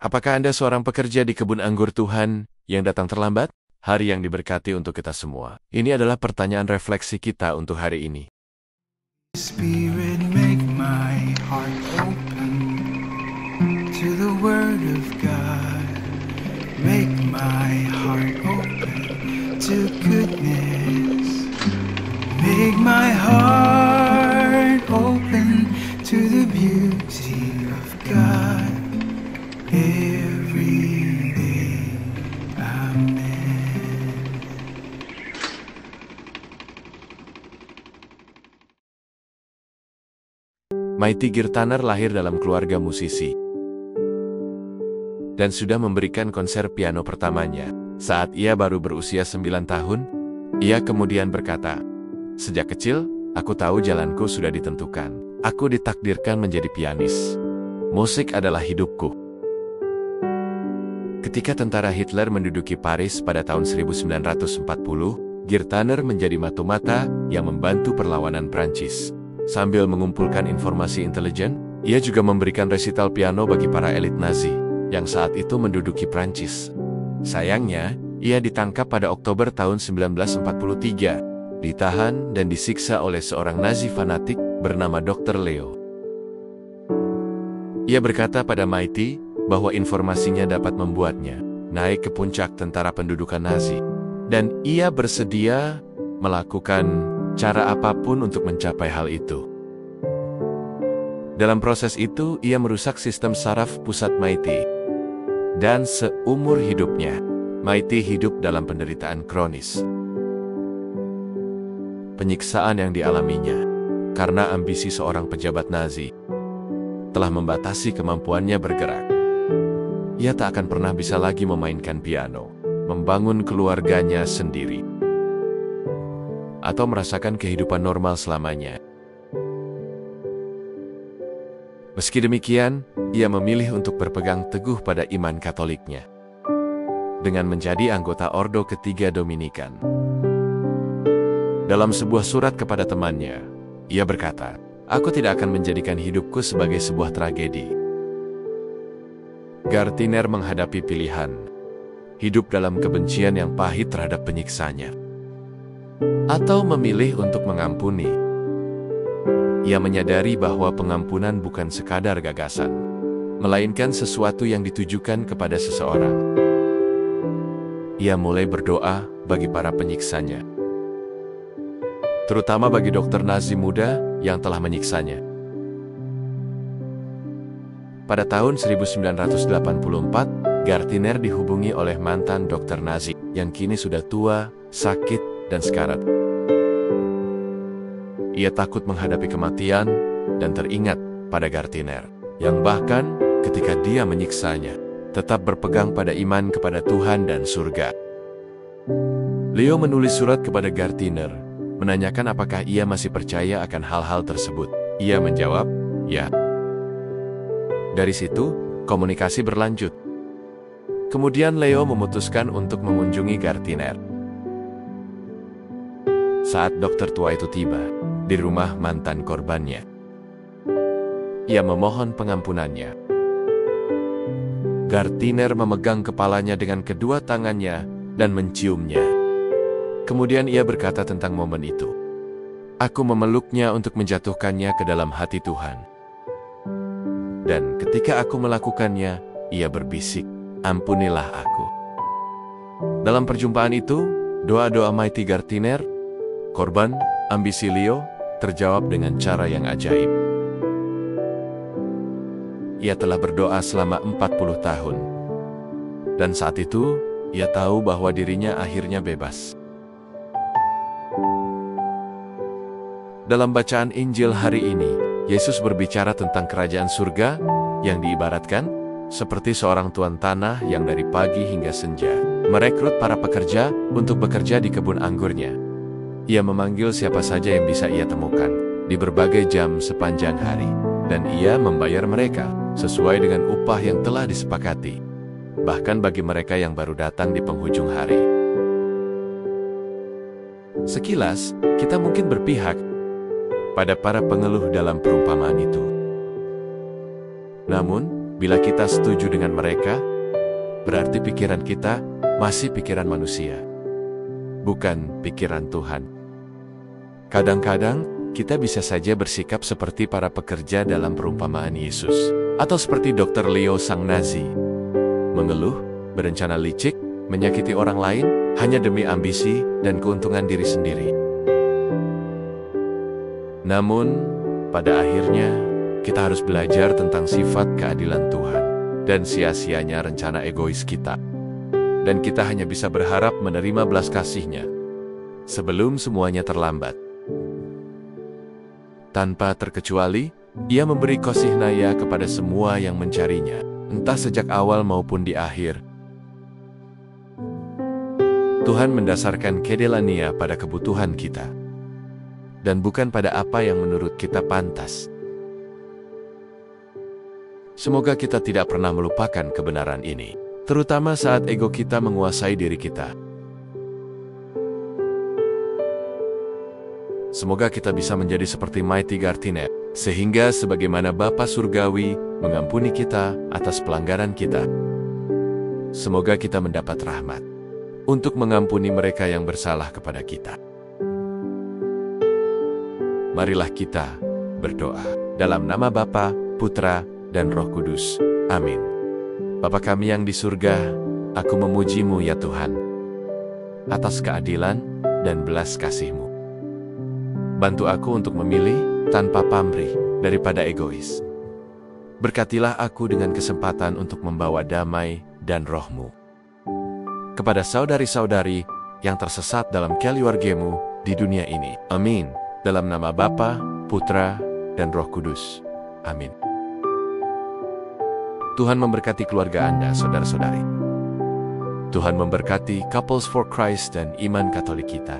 Apakah Anda seorang pekerja di kebun anggur Tuhan yang datang terlambat? Hari yang diberkati untuk kita semua. Ini adalah pertanyaan refleksi kita untuk hari ini. Spirit, make my heart open to the word of God. Make my heart open to goodness. Make my heart open to the beauty of God every day. Amen. Mighty Girtaner lahir dalam keluarga musisi dan sudah memberikan konser piano pertamanya saat ia baru berusia 9 tahun. Ia kemudian berkata, "Sejak kecil, aku tahu jalanku sudah ditentukan. Aku ditakdirkan menjadi pianis. Musik adalah hidupku." Ketika tentara Hitler menduduki Paris pada tahun 1940, Girtaner menjadi mata-mata yang membantu perlawanan Prancis. Sambil mengumpulkan informasi intelijen, ia juga memberikan resital piano bagi para elit Nazi yang saat itu menduduki Prancis. Sayangnya, ia ditangkap pada Oktober tahun 1943, ditahan dan disiksa oleh seorang Nazi fanatik bernama Dr. Leo. Ia berkata pada Mighty bahwa informasinya dapat membuatnya naik ke puncak tentara pendudukan Nazi, dan ia bersedia melakukan cara apapun untuk mencapai hal itu. Dalam proses itu, ia merusak sistem saraf pusat Mighty. Dan seumur hidupnya, Mighty hidup dalam penderitaan kronis. Penyiksaan yang dialaminya karena ambisi seorang pejabat Nazi telah membatasi kemampuannya bergerak. Ia tak akan pernah bisa lagi memainkan piano, membangun keluarganya sendiri, atau merasakan kehidupan normal selamanya. Meski demikian, ia memilih untuk berpegang teguh pada iman Katoliknya dengan menjadi anggota Ordo Ketiga Dominikan. Dalam sebuah surat kepada temannya, ia berkata, "Aku tidak akan menjadikan hidupku sebagai sebuah tragedi." Girtaner menghadapi pilihan hidup dalam kebencian yang pahit terhadap penyiksanya, atau memilih untuk mengampuni. Ia menyadari bahwa pengampunan bukan sekadar gagasan, melainkan sesuatu yang ditujukan kepada seseorang. Ia mulai berdoa bagi para penyiksanya, terutama bagi dokter Nazi muda yang telah menyiksanya. Pada tahun 1984, Girtaner dihubungi oleh mantan dokter Nazi yang kini sudah tua, sakit, dan sekarat. Ia takut menghadapi kematian dan teringat pada Girtaner, yang bahkan ketika dia menyiksanya, tetap berpegang pada iman kepada Tuhan dan surga. Leo menulis surat kepada Girtaner, menanyakan apakah ia masih percaya akan hal-hal tersebut. Ia menjawab, "Ya." Dari situ, komunikasi berlanjut. Kemudian Leo memutuskan untuk mengunjungi Girtaner. Saat dokter tua itu tiba di rumah mantan korbannya, ia memohon pengampunannya. Girtaner memegang kepalanya dengan kedua tangannya dan menciumnya. Kemudian ia berkata tentang momen itu, "Aku memeluknya untuk menjatuhkannya ke dalam hati Tuhan. Dan ketika aku melakukannya, ia berbisik, 'Ampunilah aku.'" Dalam perjumpaan itu, doa-doa Mighty Girtaner, korban ambisi Leo, terjawab dengan cara yang ajaib. Ia telah berdoa selama 40 tahun. Dan saat itu, ia tahu bahwa dirinya akhirnya bebas. Dalam bacaan Injil hari ini, Yesus berbicara tentang kerajaan surga yang diibaratkan seperti seorang tuan tanah yang dari pagi hingga senja merekrut para pekerja untuk bekerja di kebun anggurnya. Ia memanggil siapa saja yang bisa ia temukan di berbagai jam sepanjang hari, dan ia membayar mereka sesuai dengan upah yang telah disepakati, bahkan bagi mereka yang baru datang di penghujung hari. Sekilas, kita mungkin berpihak pada para pengeluh dalam perumpamaan itu. Namun, Bila kita setuju dengan mereka, berarti pikiran kita masih pikiran manusia, bukan pikiran Tuhan. Kadang-kadang, kita bisa saja bersikap seperti para pekerja dalam perumpamaan Yesus, atau seperti Dr. Leo sang Nazi, mengeluh, berencana licik, menyakiti orang lain, hanya demi ambisi dan keuntungan diri sendiri. Namun, pada akhirnya, kita harus belajar tentang sifat keadilan Tuhan, dan sia-sianya rencana egois kita. Dan kita hanya bisa berharap menerima belas kasih-Nya, sebelum semuanya terlambat. Tanpa terkecuali, Ia memberi kasih naya kepada semua yang mencarinya, entah sejak awal maupun di akhir. Tuhan mendasarkan keadilan-Nya pada kebutuhan kita, dan bukan pada apa yang menurut kita pantas. Semoga kita tidak pernah melupakan kebenaran ini, terutama saat ego kita menguasai diri kita. Semoga kita bisa menjadi seperti Mighty Gartinet, sehingga sebagaimana Bapa Surgawi mengampuni kita atas pelanggaran kita, semoga kita mendapat rahmat untuk mengampuni mereka yang bersalah kepada kita. Marilah kita berdoa dalam nama Bapa, Putra, dan Roh Kudus. Amin. Bapa kami yang di surga, aku memuji-Mu ya Tuhan, atas keadilan dan belas kasih-Mu. Bantu aku untuk memilih tanpa pamrih daripada egois. Berkatilah aku dengan kesempatan untuk membawa damai dan Roh-Mu kepada saudari-saudari yang tersesat dalam keluarga-Mu di dunia ini. Amin. Dalam nama Bapa, Putra, dan Roh Kudus. Amin. Tuhan memberkati keluarga Anda, saudara-saudari. Tuhan memberkati Couples for Christ dan iman Katolik kita.